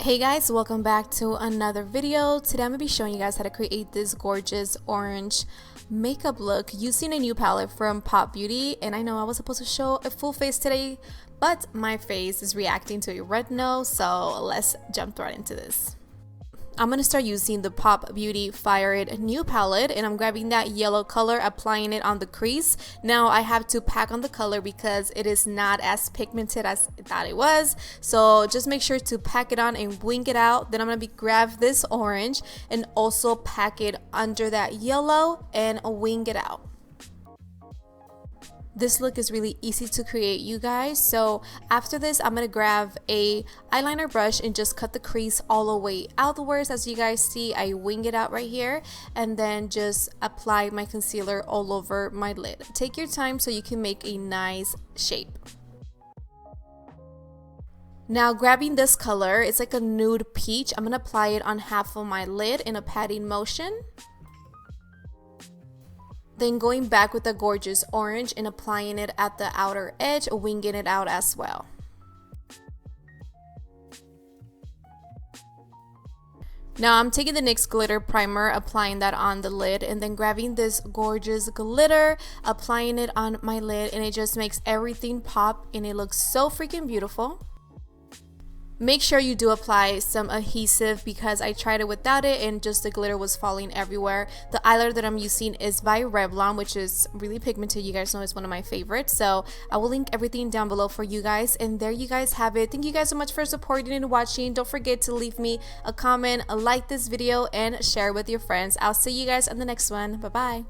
Hey guys, welcome back to another video. Today I'm going to be showing you guys how to create this gorgeous orange makeup look using a new palette from Pop Beauty. And I know I was supposed to show a full face today, but my face is reacting to a red nose, so let's jump right into this. I'm going to start using the Pop Beauty Fire It New palette, and I'm grabbing that yellow color, applying it on the crease. Now I have to pack on the color because it is not as pigmented as I thought it was, so just make sure to pack it on and wing it out. Then I'm going to grab this orange and also pack it under that yellow and wing it out. This look is really easy to create, you guys. So after this, I'm going to grab a eyeliner brush and just cut the crease all the way outwards. As you guys see, I wing it out right here and then just apply my concealer all over my lid. Take your time so you can make a nice shape. Now grabbing this color, it's like a nude peach. I'm going to apply it on half of my lid in a patting motion. Then going back with the gorgeous orange and applying it at the outer edge, winging it out as well. Now I'm taking the NYX glitter primer, applying that on the lid, and then grabbing this gorgeous glitter, applying it on my lid, and it just makes everything pop and it looks so freaking beautiful. Make sure you do apply some adhesive because I tried it without it and just the glitter was falling everywhere. The eyeliner that I'm using is by Revlon, which is really pigmented. You guys know it's one of my favorites. So I will link everything down below for you guys. And there you guys have it. Thank you guys so much for supporting and watching. Don't forget to leave me a comment, like this video, and share with your friends. I'll see you guys on the next one. Bye-bye.